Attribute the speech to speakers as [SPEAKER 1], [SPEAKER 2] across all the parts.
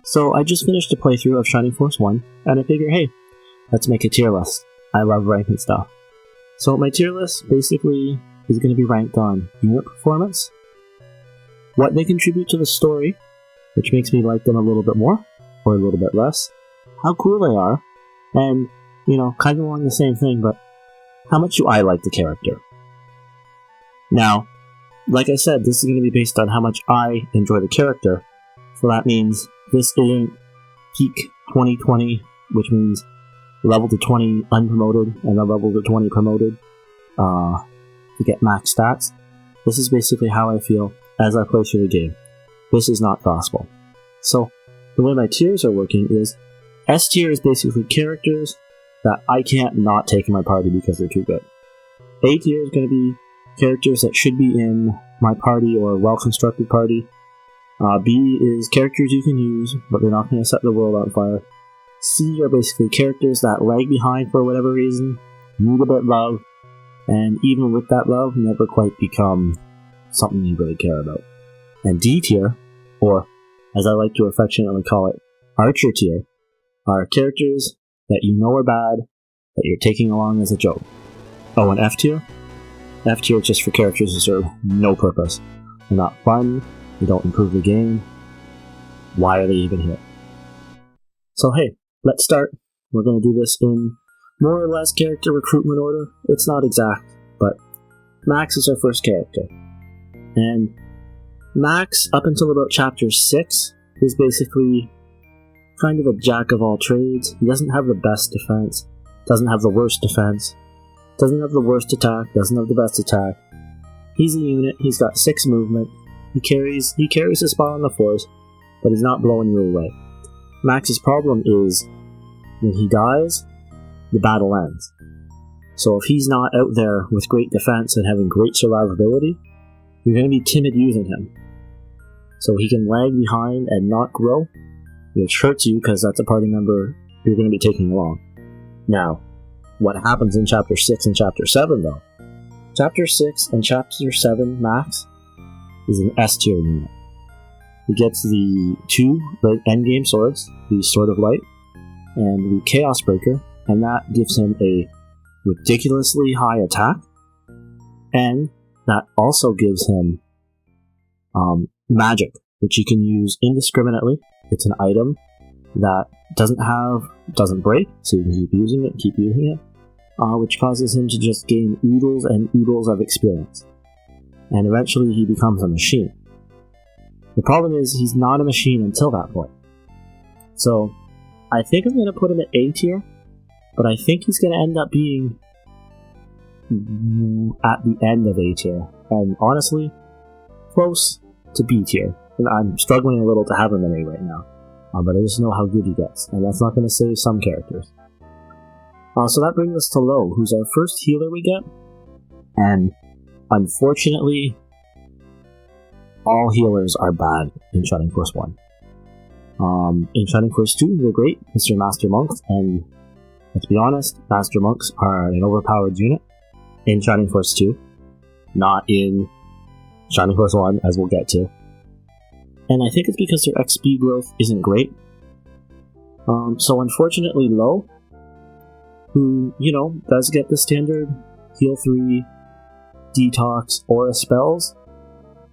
[SPEAKER 1] So I just finished a playthrough of Shining Force 1, and I figure, hey, let's make a tier list. I love ranking stuff. So my tier list basically is going to be ranked on unit performance, what they contribute to the story, which makes me like them a little bit more, or a little bit less, how cool they are, and, kind of along the same thing, but how much do I like the character? Now, like I said, this is going to be based on how much I enjoy the character, so that means this isn't peak 2020, which means level to 20 unpromoted and then level to 20 promoted to get max stats. This is basically how I feel as I play through the game. This is not gospel. So, the way my tiers are working is S tier is basically characters that I can't not take in my party because they're too good. A tier is going to be characters that should be in my party or a well-constructed party. B is characters you can use, but they're not going to set the world on fire. C are basically characters that lag behind for whatever reason, need a bit of love, and even with that love, never quite become something you really care about. And D tier, or as I like to affectionately call it, Archer tier, are characters that you know are bad, that you're taking along as a joke. Oh, and F tier? F tier is just for characters who serve no purpose. They're not fun, they don't improve the game. Why are they even here? So hey, let's start. We're going to do this in more or less character recruitment order. It's not exact, but Max is our first character. And Max, up until about chapter 6, is basically kind of a jack of all trades. He doesn't have the best defense, doesn't have the worst defense, doesn't have the worst attack, doesn't have the best attack. He's a unit, he's got 6 movement, he carries his spot on the force, but he's not blowing you away. Max's problem is, when he dies, the battle ends. So if he's not out there with great defense and having great survivability, you're going to be timid using him. So he can lag behind and not grow, which hurts you because that's a party member you're going to be taking along. Now, what happens in Chapter 6 and Chapter 7 though? Chapter 6 and Chapter 7 Max is an S tier unit. He gets the 2 endgame swords, the Sword of Light, and the Chaos Breaker, and that gives him a ridiculously high attack, and that also gives him magic, which you can use indiscriminately. It's an item that doesn't break, so you can keep using it, which causes him to just gain oodles and oodles of experience. And eventually he becomes a machine. The problem is he's not a machine until that point. So I think I'm going to put him at A tier, but I think he's going to end up being at the end of A tier, and honestly, close to B tier. And I'm struggling a little to have him in A right now, but I just know how good he gets, and that's not going to save some characters. So that brings us to Lo, who's our first healer we get, and unfortunately, all healers are bad in Shining Force 1. In Shining Force 2, they're great, Mr. Master Monks, and let's be honest, Master Monks are an overpowered unit in Shining Force 2, not in Shining Force 1, as we'll get to. And I think it's because their XP growth isn't great. So unfortunately, Lo, who, does get the standard heal 3, detox, aura spells,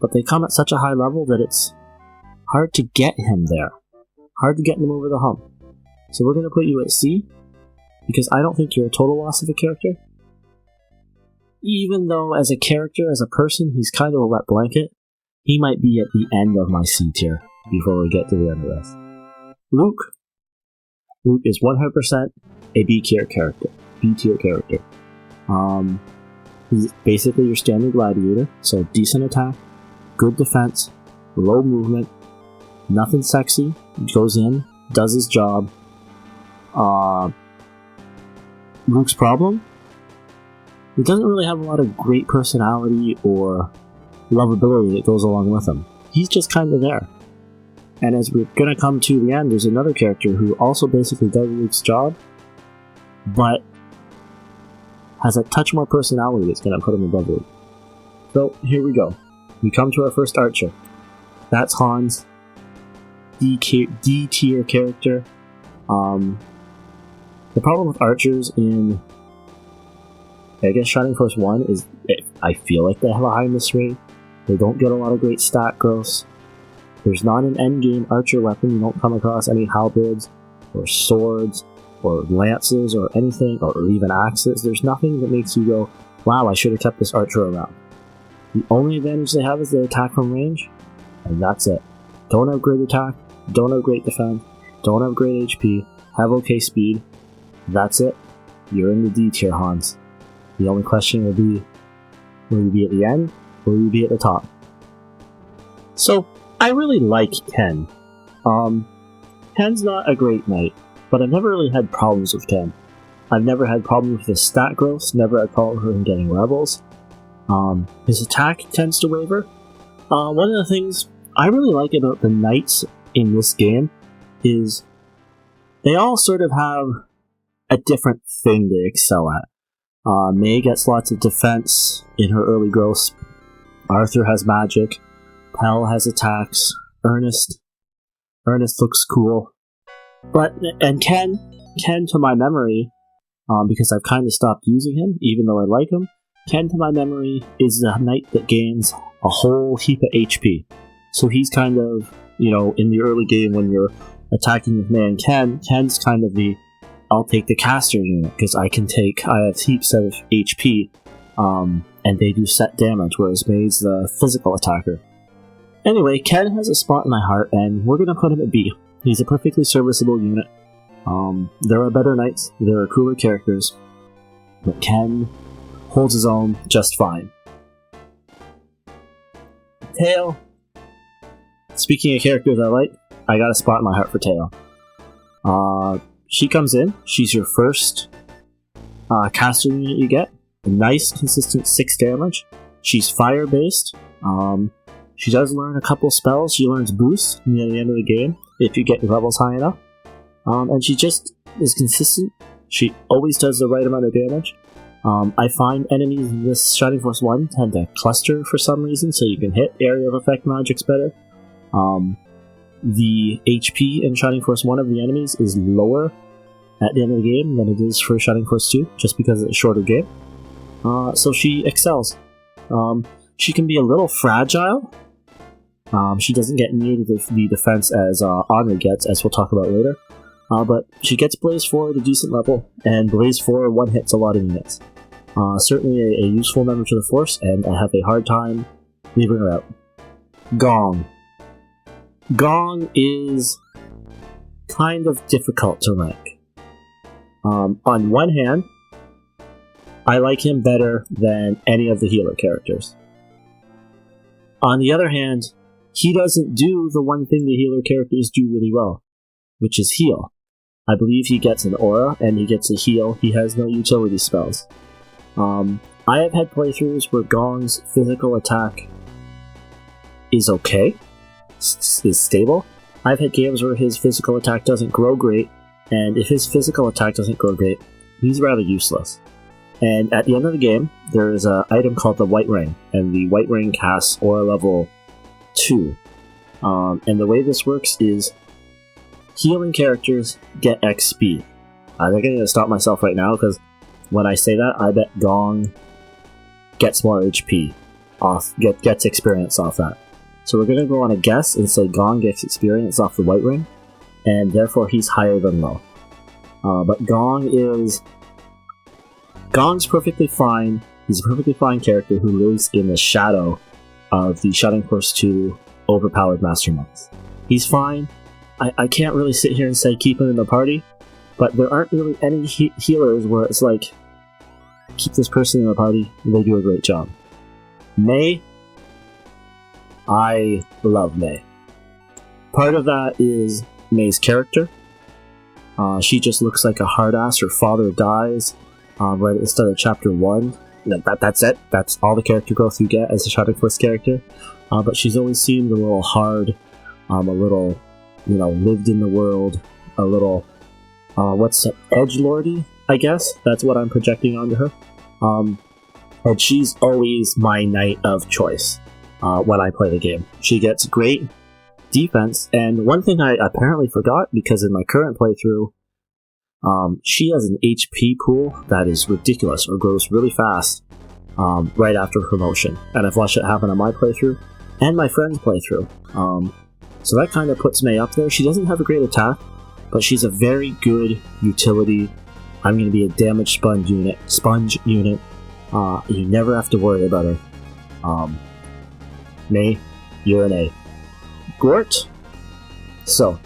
[SPEAKER 1] but they come at such a high level that it's hard to get him there. Hard to get him over the hump. So we're going to put you at C, because I don't think you're a total loss of a character. Even though as a character, as a person, he's kind of a wet blanket, he might be at the end of my C tier before we get to the end of this. Luke. Luke is 100% a B tier character. He's basically your standard gladiator, so decent attack, good defense, low movement, nothing sexy, goes in, does his job. Luke's problem? He doesn't really have a lot of great personality or lovability that goes along with him. He's just kind of there. And as we're going to come to the end, there's another character who also basically does Luke's job, but has a touch more personality that's going to put him above Luke. So, here we go. We come to our first archer. That's Hans. D tier character. The problem with archers in, I guess, Shining Force 1 is I feel like they have a high miss rate. They don't get a lot of great stat growth. There's not an endgame archer weapon. You don't come across any halberds or swords or lances or anything, or even axes. There's nothing that makes you go, wow, I should have kept this archer around. The only advantage they have is they attack from range, and that's it. Don't have great attack, don't have great defense, don't have great HP, have okay speed. That's it. You're in the D tier, Hans. The only question will be you be at the end, or will you be at the top? So, I really like Ken. Ken's not a great knight, but I've never really had problems with Ken. I've never had problems with his stat growth, never had problems with him getting levels. His attack tends to waver. One of the things I really like about the knights in this game is they all sort of have a different thing they excel at. May gets lots of defense in her early growth. Arthur has magic. Pell has attacks. Ernest looks cool. And Ken, to my memory, because I've kind of stopped using him, even though I like him, Ken, to my memory, is the knight that gains a whole heap of HP. So he's kind of, in the early game when you're attacking with May and Ken's kind of the, I'll take the caster unit, because I have heaps of HP, and they do set damage, whereas May's the physical attacker. Anyway, Ken has a spot in my heart, and we're going to put him at B. He's a perfectly serviceable unit. There are better knights, there are cooler characters, but Ken holds his own just fine. Tail. Speaking of characters I like, I got a spot in my heart for Tail. She comes in, she's your first caster unit you get. A nice, consistent 6 damage. She's fire-based. She does learn a couple spells. She learns boost near the end of the game if you get your levels high enough. And she just is consistent. She always does the right amount of damage. I find enemies in this Shining Force 1 tend to cluster for some reason, so you can hit area of effect magics better. The HP in Shining Force 1 of the enemies is lower at the end of the game than it is for Shining Force 2, just because it's a shorter game. So she excels. She can be a little fragile. She doesn't get near the defense as Henri gets, as we'll talk about later. But she gets Blaze 4 at a decent level, and Blaze 4 one-hits a lot of units. Certainly a useful member to the Force, and I have a hard time leaving her out. Gong. Gong is kind of difficult to rank. On one hand, I like him better than any of the healer characters. On the other hand, he doesn't do the one thing the healer characters do really well, which is heal. I believe he gets an aura, and he gets a heal. He has no utility spells. I have had playthroughs where Gong's physical attack is okay, is stable. I've had games where his physical attack doesn't grow great, and if his physical attack doesn't grow great, he's rather useless. And at the end of the game, there is an item called the White Ring, and the White Ring casts Aura level 2. And the way this works is healing characters get XP. I think I'm going to stop myself right now, because when I say that, I bet Gong gets more HP, gets experience off that. So we're going to go on a guess and say Gong gets experience off the White Ring, and therefore he's higher than low. But Gong's perfectly fine. He's a perfectly fine character who lives in the shadow of the Shining Force 2 overpowered masterminds. He's fine. I can't really sit here and say keep him in the party, but there aren't really any healers where it's like, keep this person in the party, they do a great job. May. I love May. Part of that is May's character. She just looks like a hard ass. Her father dies right at the start of chapter 1. That's it. That's all the character growth you get as a Shining Force character. But she's always seemed a little hard, a little, lived in the world, a little, edgelordy, I guess. That's what I'm projecting onto her. And she's always my knight of choice when I play the game. She gets great defense. And one thing I apparently forgot, because in my current playthrough, she has an HP pool that is ridiculous, or grows really fast right after promotion. And I've watched it happen on my playthrough and my friend's playthrough. So that kind of puts Mei up there. She doesn't have a great attack, but she's a very good utility. I'm going to be a damage sponge unit. You never have to worry about her. Mei, you're an A. Gort. So,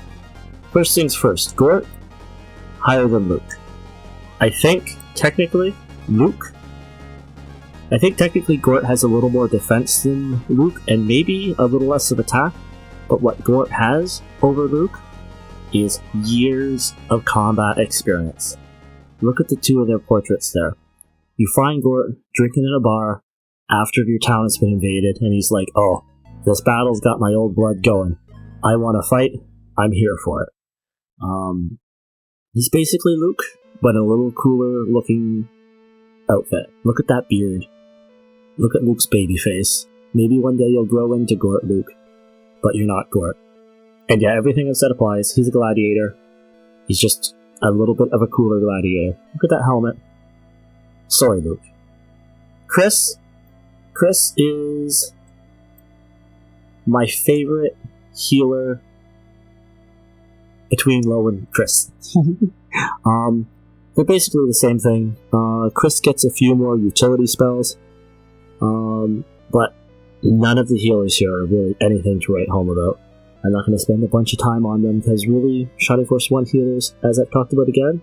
[SPEAKER 1] first things first. Gort, higher than Luke. I think technically Gort has a little more defense than Luke, and maybe a little less of attack. But what Gort has over Luke is years of combat experience. Look at the two of their portraits there. You find Gort drinking in a bar after your town has been invaded, and he's like, oh, this battle's got my old blood going. I want to fight. I'm here for it. He's basically Luke, but in a little cooler looking outfit. Look at that beard. Look at Luke's baby face. Maybe one day you'll grow into Gort, Luke. But you're not Gort. And yeah, everything I've said applies. He's a gladiator. He's just a little bit of a cooler gladiator. Look at that helmet. Sorry, Luke. Chris is my favorite healer between Lo and Chris. They're basically the same thing. Chris gets a few more utility spells, but none of the healers here are really anything to write home about. I'm not going to spend a bunch of time on them, because really, Shining Force 1 healers, as I've talked about again,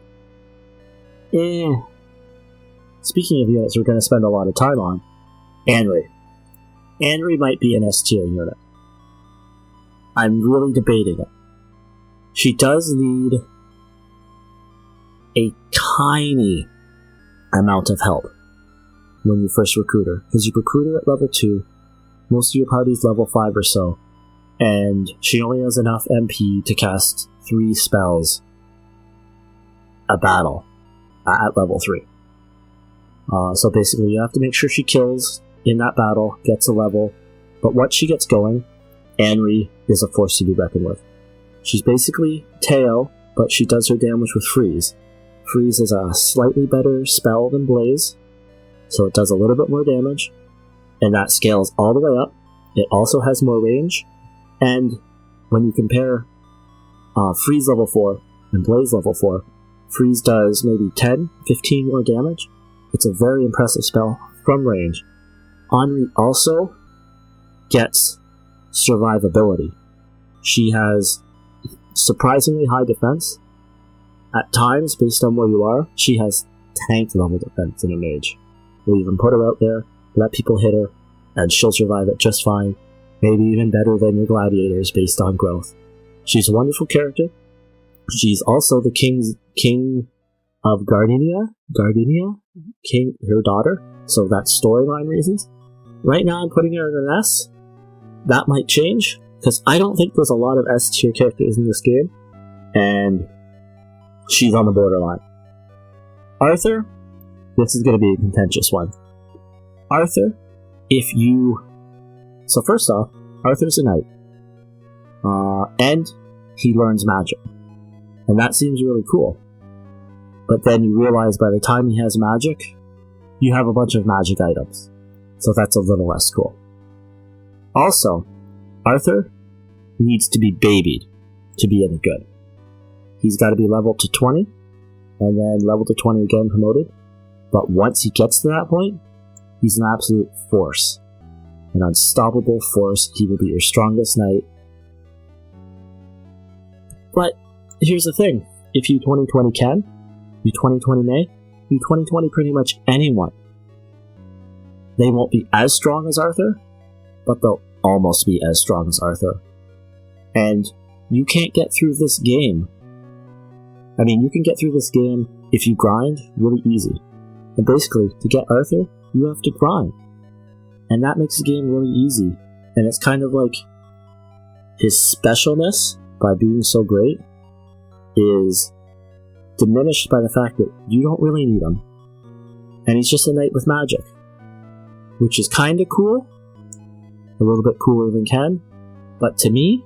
[SPEAKER 1] Speaking of units we're going to spend a lot of time on, Anri. Anri might be an S tier unit. I'm really debating it. She does need a tiny amount of help when you first recruit her, because you recruit her at level 2, most of your party's level 5 or so, and she only has enough MP to cast 3 spells a battle at level 3. So basically you have to make sure she kills in that battle, gets a level, but once she gets going, Anri is a force to be reckoned with. She's basically Teo, but she does her damage with Freeze. Freeze is a slightly better spell than Blaze, so it does a little bit more damage, and that scales all the way up. It also has more range, and when you compare Freeze level 4 and Blaze level 4, Freeze does maybe 10, 15 more damage. It's a very impressive spell from range. Anri also gets survivability. She has surprisingly high defense. At times, based on where you are, she has tank level defense in a mage. We'll even put her out there, let people hit her, and she'll survive it just fine. Maybe even better than your gladiators based on growth. She's a wonderful character. She's also the king of Gardenia, her daughter, so that's storyline reasons. Right now I'm putting her in an S. That might change, because I don't think there's a lot of S tier characters in this game, and she's on the borderline. Arthur, this is going to be a contentious one. Arthur, so first off, Arthur's a knight, and he learns magic, and that seems really cool. But then you realize by the time he has magic, you have a bunch of magic items. So that's a little less cool. Also, Arthur needs to be babied to be any good. He's got to be leveled to 20, and then leveled to 20 again promoted. But once he gets to that point, he's an absolute force. An unstoppable force. He will be your strongest knight. But here's the thing. If you 2020 can, you 2020 may, you 2020 pretty much anyone. They won't be as strong as Arthur, but they'll almost be as strong as Arthur. And you can't get through this game. I mean, you can get through this game if you grind really easy. And basically, to get Arthur, you have to grind. And that makes the game really easy. And it's kind of like his specialness, by being so great, is diminished by the fact that you don't really need him. And he's just a knight with magic. Which is kinda cool. A little bit cooler than Ken. But to me,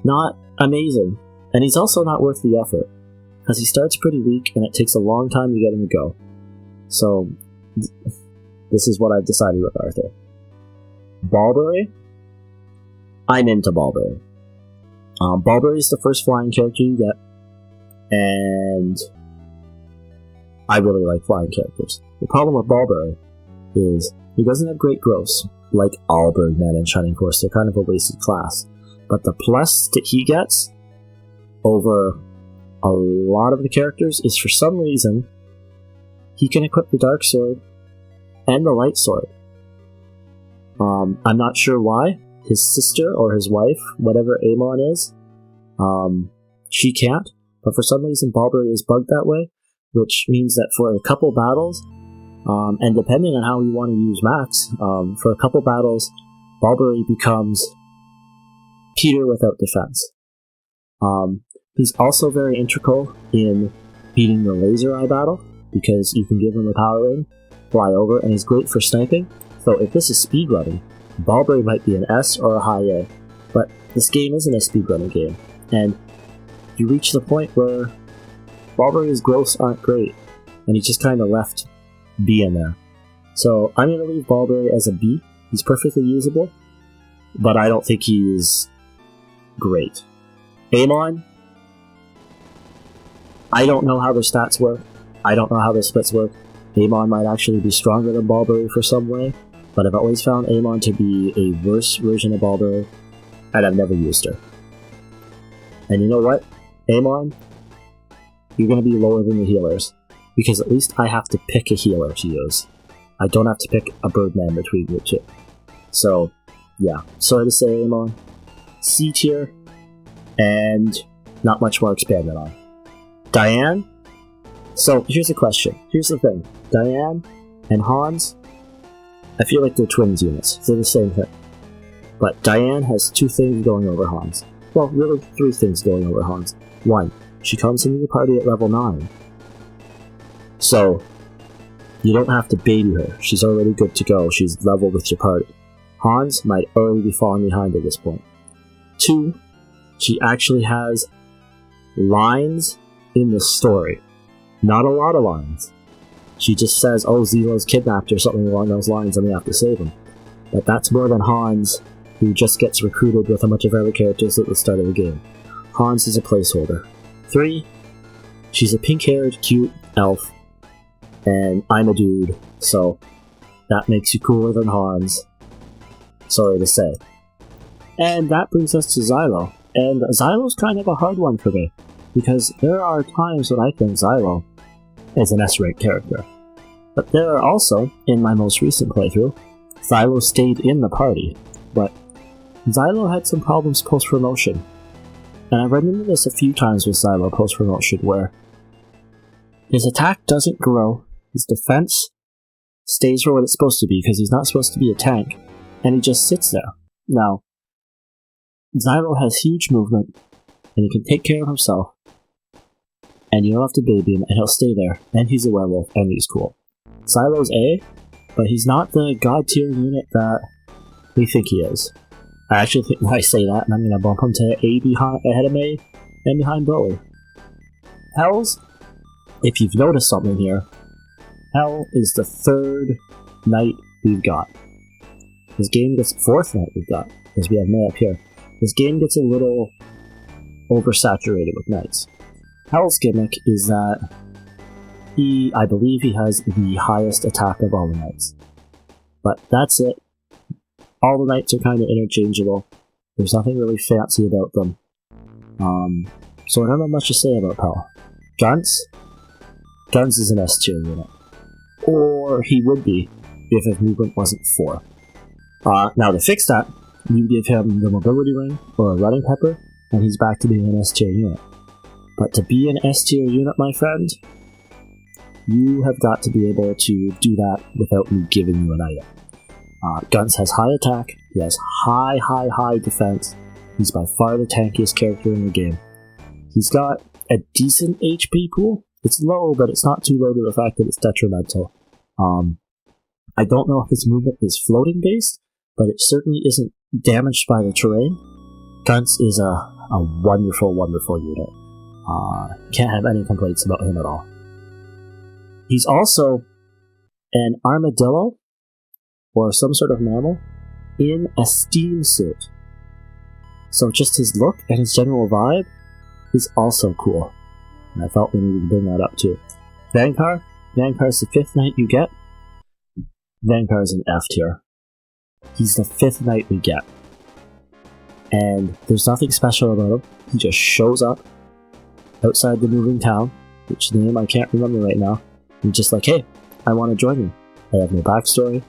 [SPEAKER 1] not amazing. And he's also not worth the effort, because he starts pretty weak and it takes a long time to get him to go. So, this is what I've decided with Arthur. Balberry? I'm into Balberry. Balberry is the first flying character you get, and I really like flying characters. The problem with Balberry is he doesn't have great growths, like all Birdmen and Shining Force. They're kind of a wasted class. But the plus that he gets over a lot of the characters is, for some reason, he can equip the Dark Sword and the Light Sword. I'm not sure why. His sister or his wife, whatever Amon is, she can't. But for some reason, Balberry is bugged that way, which means that for a couple battles, and depending on how you want to use Max, for a couple battles, Balberry becomes Peter without defense. He's also very integral in beating the Laser Eye battle, because you can give him a power ring, fly over, and he's great for sniping. So if this is speedrunning, Balberry might be an S or a high A, but this game isn't a speedrunning game, and you reach the point where Balberry's growths aren't great, and he just kind of left B in there. So I'm going to leave Balberry as a B. He's perfectly usable, but I don't think he's great. Amon, I don't know how their stats work. I don't know how their splits work. Amon might actually be stronger than Balberry for some way, but I've always found Amon to be a worse version of Balberry, and I've never used her. And you know what? Amon, you're going to be lower than the healers, because at least I have to pick a healer to use. I don't have to pick a Birdman between the two. So, yeah, sorry to say, Amon. C tier, and not much more expanded on. Diane? So, here's the question. Here's the thing. Diane and Hans, I feel like they're twins units. They're the same thing. But Diane has two things going over Hans. Well, really three things going over Hans. One, she comes into the party at level 9. So, you don't have to baby her. She's already good to go. She's level with your party. Hans might already be falling behind at this point. 2, she actually has lines in the story. Not a lot of lines. She just says, oh, Zelo's kidnapped or something along those lines and we have to save him. But that's more than Hans, who just gets recruited with a bunch of other characters at the start of the game. Hans is a placeholder. 3, she's a pink-haired, cute elf, and I'm a dude, so that makes you cooler than Hans. Sorry to say. And that brings us to Xylo. And Xylo's kind of a hard one for me, because there are times when I think Xylo is an S-rank character. But there are also, in my most recent playthrough, Xylo stayed in the party, but Xylo had some problems post-promotion. And I've run into this a few times with Xylo post-promotion, where his attack doesn't grow, his defense stays for what it's supposed to be, because he's not supposed to be a tank, and he just sits there. Now, Xylo has huge movement, and he can take care of himself, and you don't have to baby him, and he'll stay there, and he's a werewolf, and he's cool. Xylo's A, but he's not the god tier unit that we think he is. I actually think when I say that, and I'm going to bump him to A ahead of A and behind Broly. Hells, if you've noticed something here, Hell is the 3rd knight we've got. This game gets 4th knight we've got, because we have May up here. This game gets a little oversaturated with knights. Hell's gimmick is that I believe he has the highest attack of all the knights. But that's it. All the knights are kind of interchangeable. There's nothing really fancy about them. So I don't have much to say about Hell. Guns? Guns is an S tier unit. Or he would be, if his movement wasn't 4. Now to fix that, you give him the mobility ring, or a running pepper, and he's back to being an S tier unit. But to be an S tier unit, my friend, you have got to be able to do that without me giving you an item. Guns has high attack, he has high defense, he's by far the tankiest character in the game. He's got a decent HP pool. It's low, but it's not too low to the fact that it's detrimental. I don't know if his movement is floating based, but it certainly isn't damaged by the terrain. Guns is a a wonderful, wonderful unit. Can't have any complaints about him at all. He's also an armadillo, or some sort of mammal, in a steam suit. So just his look and his general vibe is also cool. And I felt we needed to bring that up too. Vankar. Vankar's the 5th knight you get. Vankar's an F tier. He's the 5th knight we get. And there's nothing special about him. He just shows up outside the moving town, which name I can't remember right now, and just like, hey, I want to join you. I have no backstory.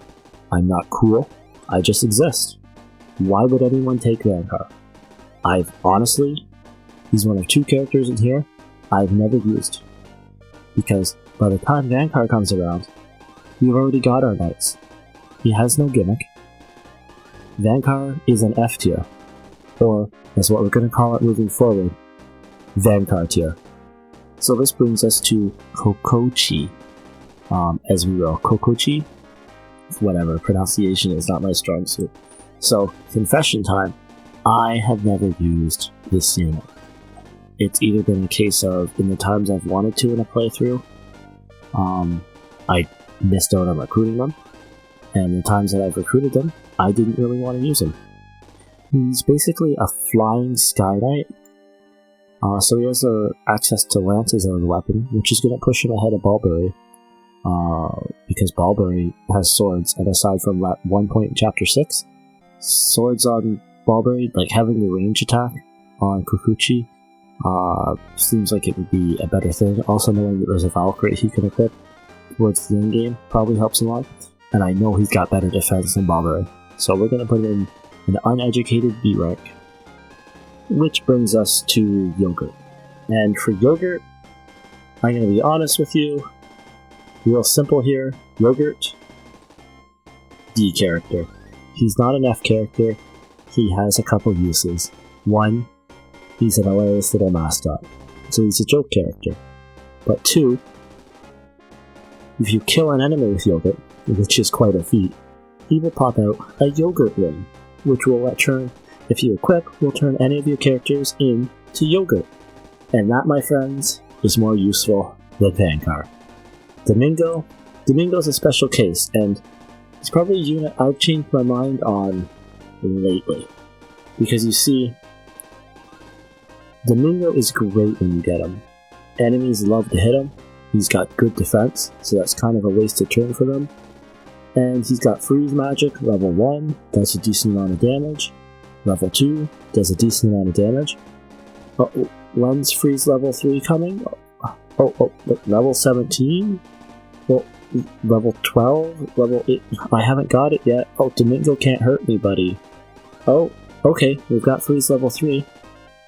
[SPEAKER 1] I'm not cool. I just exist. Why would anyone take Vankar? He's one of 2 characters in here I've never used. Because by the time Vankar comes around, we've already got our knights. He has no gimmick. Vankar is an F tier, or as what we're going to call it moving forward, Vankar tier. So this brings us to Kokochi, as we will. Kokochi? Whatever, pronunciation is not my strong suit. So, confession time. I have never used this unit. It's either been a case of, in the times I've wanted to in a playthrough, I missed out on recruiting them, and the times that I've recruited them, I didn't really want to use him. He's basically a flying Sky Knight, so he has access to Lance as a weapon, which is going to push him ahead of Balbury, because Balbury has swords, and aside from that one point in Chapter 6, swords on Balbury, like having the range attack on Kokuchi, seems like it would be a better thing. Also knowing that there's a Valkyrie he can equip towards the end game probably helps him out, and I know he's got better defense than Balbury, so we're going to put him in an uneducated B rank. Which brings us to Yogurt. And for Yogurt, I'm going to be honest with you, real simple here. Yogurt, D character. He's not an F character. He has a couple uses. One, he's an hilarious little mascot, so he's a joke character. But 2, if you kill an enemy with Yogurt, which is quite a feat, he will pop out a Yogurt ring, which will turn, if you equip, will turn any of your characters into Yogurt. And that, my friends, is more useful than Vankar. Domingo's a special case, and it's probably a unit I've changed my mind on lately. Because you see, Domingo is great when you get him. Enemies love to hit him. He's got good defense, so that's kind of a wasted turn for them. And he's got freeze magic, level 1, does a decent amount of damage. Level 2, does a decent amount of damage. When's freeze level 3 coming? Level 17? Well, level 12? Level 8? I haven't got it yet. Oh, Domingo can't hurt anybody. Oh, okay, we've got freeze level 3.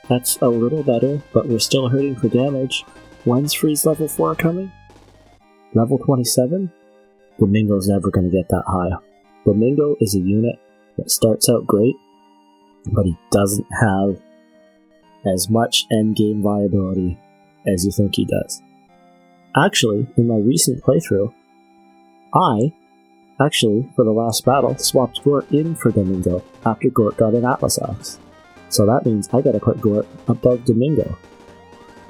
[SPEAKER 1] That's a little better, but we're still hurting for damage. When's freeze level 4 coming? Level 27? Domingo's never going to get that high. Domingo is a unit that starts out great, but he doesn't have as much endgame viability as you think he does. Actually, in my recent playthrough, I, for the last battle, swapped Gort in for Domingo after Gort got an Atlas Axe. So that means I gotta put Gort above Domingo.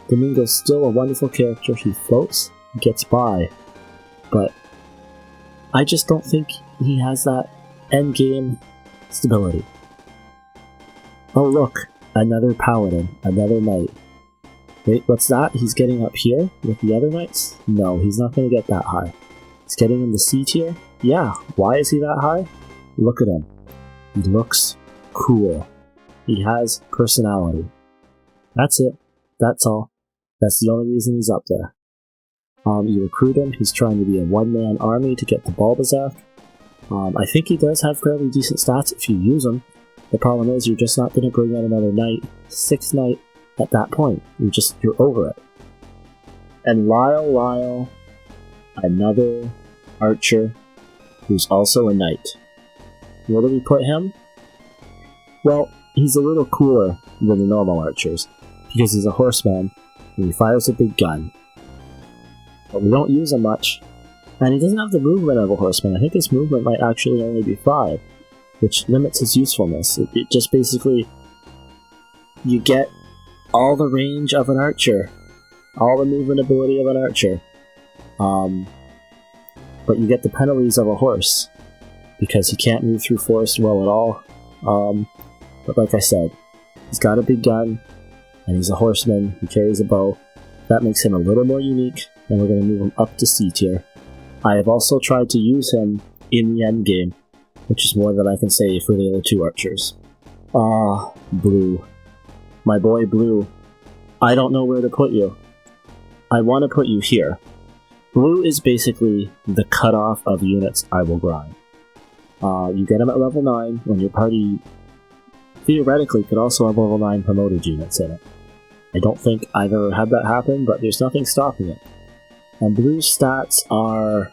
[SPEAKER 1] Domingo's still a wonderful character, he floats, gets by, but I just don't think he has that endgame stability. Oh look, another paladin, another knight. Wait, what's that? He's getting up here with the other knights? No, he's not going to get that high. He's getting in the C tier? Yeah, why is he that high? Look at him. He looks cool. He has personality. That's it. That's all. That's the only reason he's up there. You recruit him, he's trying to be a one-man army to get the Bulbasaur. I think he does have fairly decent stats if you use him. The problem is you're just not going to bring out another knight, 6th knight, at that point. You're over it. And Lyle, another archer, who's also a knight. Where do we put him? Well, he's a little cooler than the normal archers, because he's a horseman, and he fires a big gun. But we don't use him much, and he doesn't have the movement of a horseman. I think his movement might actually only be 5, which limits his usefulness. It just basically you get all the range of an archer, all the movement ability of an archer, but you get the penalties of a horse, because he can't move through forest well at all. But like I said, he's got a big gun, and he's a horseman, he carries a bow. That makes him a little more unique, and we're going to move him up to C tier. I have also tried to use him in the end game, which is more than I can say for the other two archers. Blue. My boy Blue. I don't know where to put you. I want to put you here. Blue is basically the cutoff of units I will grind. You get him at level 9 when your party theoretically could also have level 9 promoted units in it. I don't think I've ever had that happen, but there's nothing stopping it. And Blue's stats are...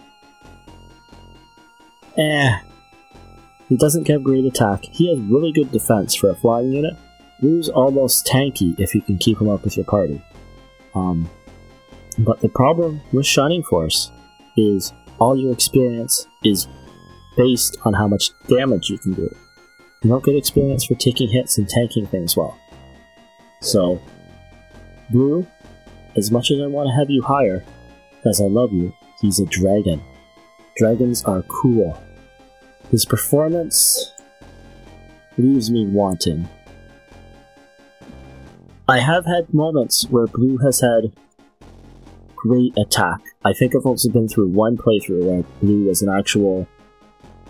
[SPEAKER 1] He doesn't get great attack. He has really good defense for a flying unit. Blue's almost tanky if you can keep him up with your party. But the problem with Shining Force is all your experience is based on how much damage you can do. You don't get experience for taking hits and tanking things well. So, Blue, as much as I want to have you higher, as I love you, he's a dragon. Dragons are cool. His performance leaves me wanting. I have had moments where Blue has had great attack. I think I've also been through one playthrough where Blue was an actual,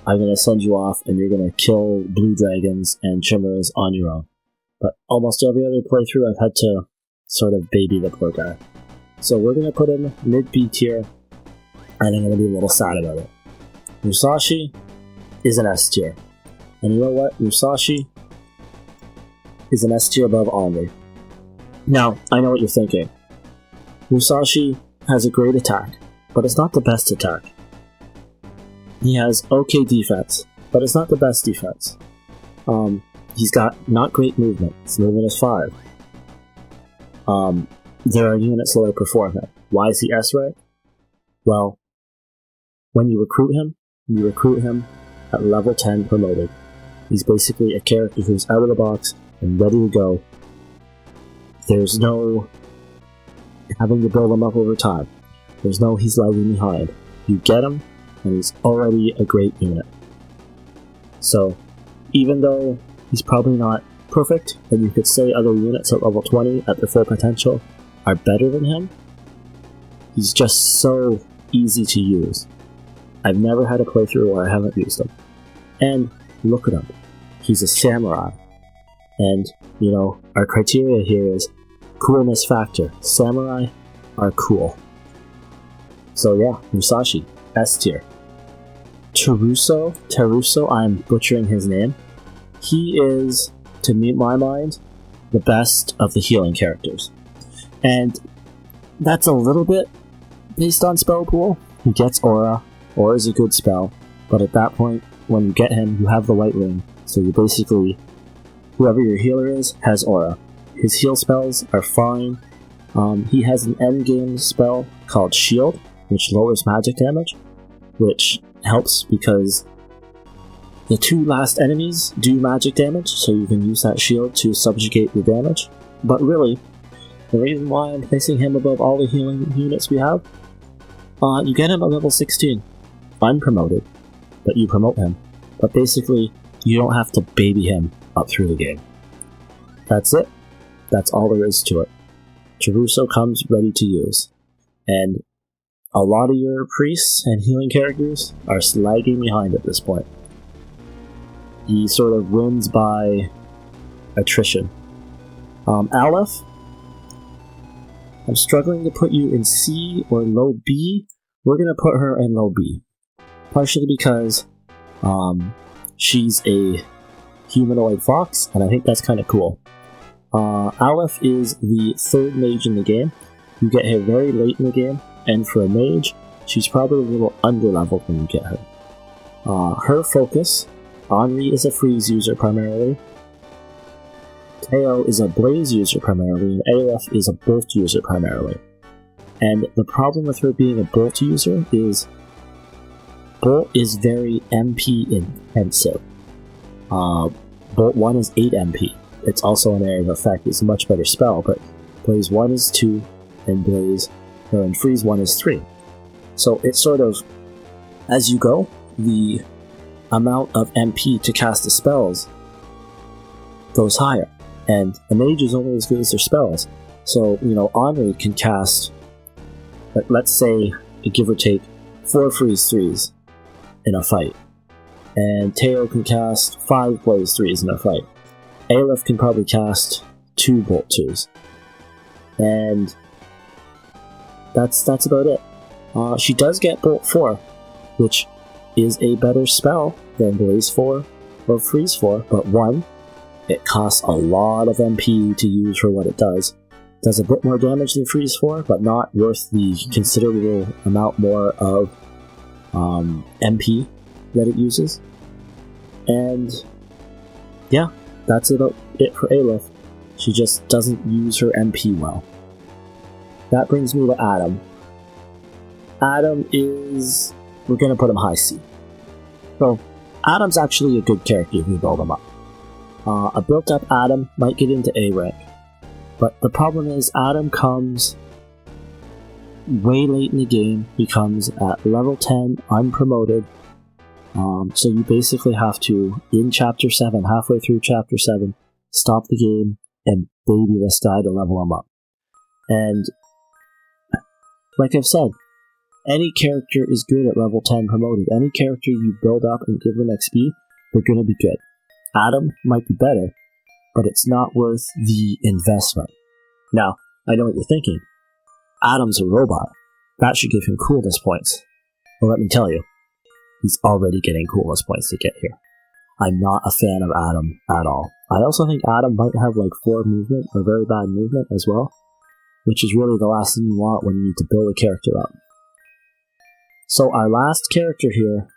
[SPEAKER 1] I'm going to send you off and you're going to kill blue dragons and chimeras on your own. But almost every other playthrough I've had to sort of baby the poor guy. So we're going to put him mid B tier, and I'm going to be a little sad about it. Musashi is an S tier. And you know what? Musashi is an S tier above Onry. Now, I know what you're thinking. Musashi has a great attack, but it's not the best attack. He has okay defense, but it's not the best defense. He's got not great movement. His movement is 5. There are units that outperform him. Why is he S rank? Well, when you recruit him at level 10 promoted. He's basically a character who's out of the box and ready to go. There's no having to build him up over time. There's no he's lagging behind. You get him, and he's already a great unit. So, even though he's probably not perfect, and you could say other units at level 20 at their full potential are better than him, he's just so easy to use. I've never had a playthrough where I haven't used him. And look at him. He's a samurai. And, you know, our criteria here is coolness factor. Samurai are cool. So yeah, Musashi, S tier. Teruso, I'm butchering his name. He is, to my mind, the best of the healing characters. And that's a little bit based on spell pool. He gets Aura. Aura is a good spell, but at that point, when you get him, you have the White Ring, so you basically, whoever your healer is, has Aura. His heal spells are fine. He has an endgame spell called Shield, which lowers magic damage, which helps because the 2 last enemies do magic damage, so you can use that shield to subjugate your damage. But really, the reason why I'm placing him above all the healing units we have, you get him at level 16. Unpromoted, but you promote him. But basically, you don't have to baby him up through the game. That's it. That's all there is to it. Teruso comes ready to use. And a lot of your priests and healing characters are lagging behind at this point. He sort of wins by attrition. Aleph, I'm struggling to put you in C or low B. We're going to put her in low B. Partially because she's a humanoid fox, and I think that's kind of cool. Aleph is the 3rd mage in the game. You get her very late in the game, and for a mage, she's probably a little under-leveled when you get her. Her focus, Onry is a freeze user primarily, Teo is a blaze user primarily, and Aleph is a bolt user primarily. And the problem with her being a bolt user is Bolt is very MP intensive. Bolt 1 is 8 MP. it's also an area of effect. It's a much better spell, but Blaze 1 is 2, and Freeze 1 is 3. So it's sort of, as you go, the amount of MP to cast the spells goes higher. And a mage is only as good as their spells. So, Henri can cast, let's say, give or take, 4 Freeze 3s in a fight. And Teo can cast 5 Blaze 3s in a fight. Aleph can probably cast 2 Bolt 2s. And that's about it. She does get Bolt 4, which is a better spell than Blaze 4 or Freeze 4, but 1, it costs a lot of MP to use for what it does. It does a bit more damage than Freeze 4, but not worth the considerable amount more of MP that it uses. And yeah, that's about it for Aleph. She just doesn't use her MP well. That brings me to Adam. Adam is... we're going to put him high C. So, Adam's actually a good character if you build him up. A built-up Adam might get into A rank, but the problem is Adam comes way late in the game. He comes at level 10, unpromoted. So you basically have to, in Chapter 7, halfway through Chapter 7, stop the game and baby this guy to level him up. And, like I've said, any character is good at level 10 promoted. Any character you build up and give them XP, they're going to be good. Adam might be better, but it's not worth the investment. Now, I know what you're thinking. Adam's a robot. That should give him coolness points. Well, let me tell you, he's already getting coolness points to get here. I'm not a fan of Adam at all. I also think Adam might have like 4 movement, or very bad movement as well, which is really the last thing you want when you need to build a character up. So our last character here,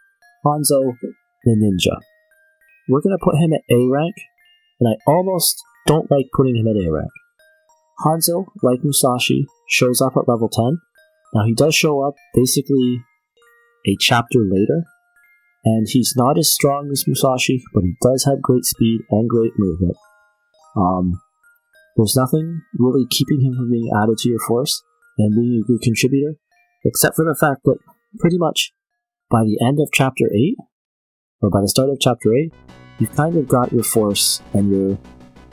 [SPEAKER 1] Hanzo the Ninja. We're going to put him at A rank, and I almost don't like putting him at A rank. Hanzo, like Musashi, shows up at level 10. Now he does show up basically a chapter later, and he's not as strong as Musashi, but he does have great speed and great movement. There's nothing really keeping him from being added to your force and being a good contributor, except for the fact that pretty much by the end of Chapter 8, or by the start of Chapter 8, you've kind of got your force and your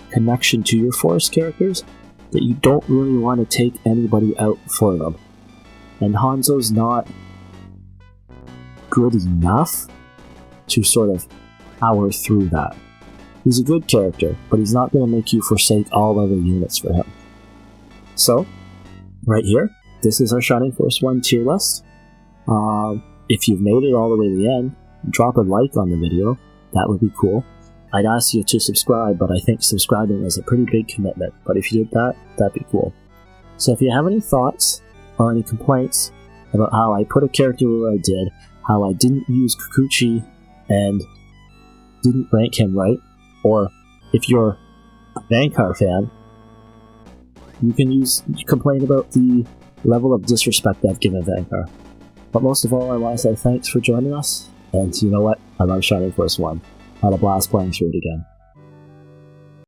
[SPEAKER 1] connection to your force characters that you don't really want to take anybody out for them. And Hanzo's not good enough to sort of power through that. He's a good character, but he's not going to make you forsake all other units for him. So, right here, this is our Shining Force 1 tier list. If you've made it all the way to the end, drop a like on the video. That would be cool. I'd ask you to subscribe, but I think subscribing is a pretty big commitment. But if you did that, that'd be cool. So if you have any thoughts or any complaints about how I put a character where I did, how I didn't use Kikuchi and didn't rank him right, or if you're a Vankar fan, you can complain about the level of disrespect I've given Vankar. But most of all, I want to say thanks for joining us, and you know what? I love Shining Force 1. I had a blast playing through it again.